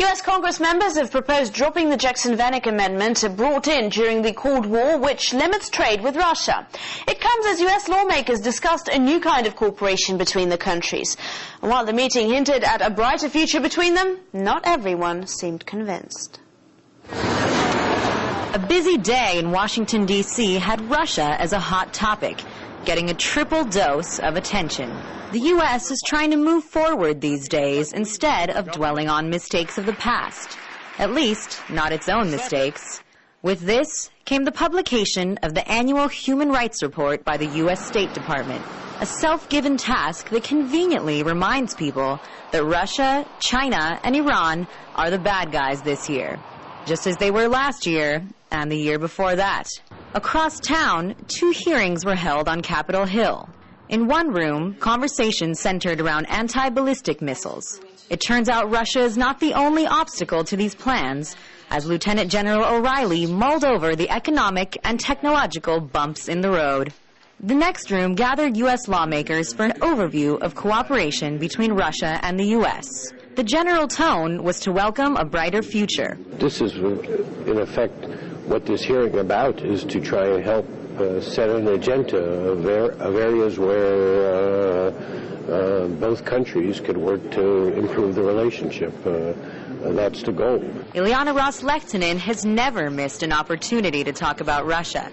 U.S. Congress members have proposed dropping the Jackson-Vanik Amendment brought in during the Cold War, which limits trade with Russia. It comes as U.S. lawmakers discussed a new kind of cooperation between the countries. And while the meeting hinted at a brighter future between them, not everyone seemed convinced. A busy day in Washington, D.C. had Russia as a hot topic, getting a triple dose of attention. The U.S. is trying to move forward these days instead of dwelling on mistakes of the past. At least, not its own mistakes. With this came the publication of the annual Human Rights Report by the U.S. State Department, a self-given task that conveniently reminds people that Russia, China, and Iran are the bad guys this year, just as they were last year and the year before that. Across town, 2 hearings were held on Capitol Hill. In one room, conversations centered around anti-ballistic missiles. It turns out Russia is not the only obstacle to these plans, as Lieutenant General OReilly mulled over the economic and technological bumps in the road. The next room gathered U.S. lawmakers for an overview of cooperation between Russia and the U.S. The general tone was to welcome a brighter future. This is, in effect, what this hearing about is to try and help set an agenda of areas where both countries could work to improve the relationship. That's the goal. Ilyana Ros-Lehtinen has never missed an opportunity to talk about Russia,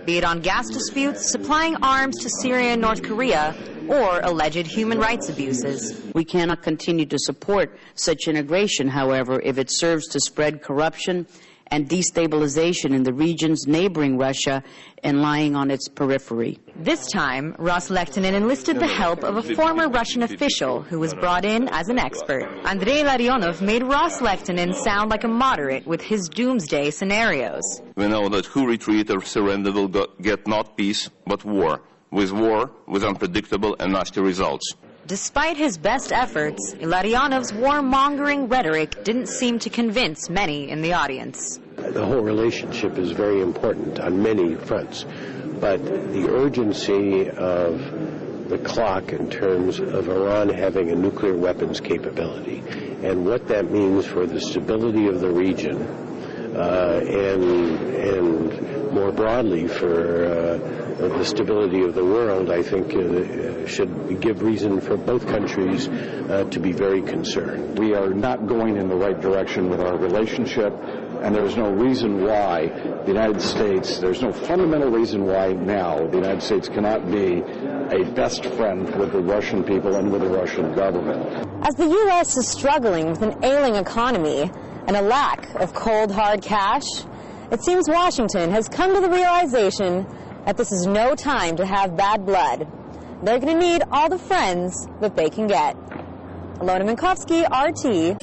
be it on gas disputes, supplying arms to Syria and North Korea, or alleged human rights abuses. We cannot continue to support such integration, however, if it serves to spread corruption and destabilization in the regions neighboring Russia and lying on its periphery. This time, Ros-Lehtinen enlisted the help of a former Russian official who was brought in as an expert. Andrei Larionov made Ros-Lehtinen sound like a moderate with his doomsday scenarios. We know that who retreat or surrender will get not peace, but war, with unpredictable and nasty results. Despite his best efforts, Larionov's warmongering rhetoric didn't seem to convince many in the audience. The whole relationship is very important on many fronts, but the urgency of the clock in terms of Iran having a nuclear weapons capability and what that means for the stability of the region and more broadly for the stability of the world, I think should give reason for both countries to be very concerned. We are not going in the right direction with our relationship, and there's no reason why the United States, there's no fundamental reason why now the United States cannot be a best friend with the Russian people and with the Russian government. As the U.S. is struggling with an ailing economy and a lack of cold, hard cash, it seems Washington has come to the realization that this is no time to have bad blood. They're going to need all the friends that they can get. Alona Minkovsky, RT.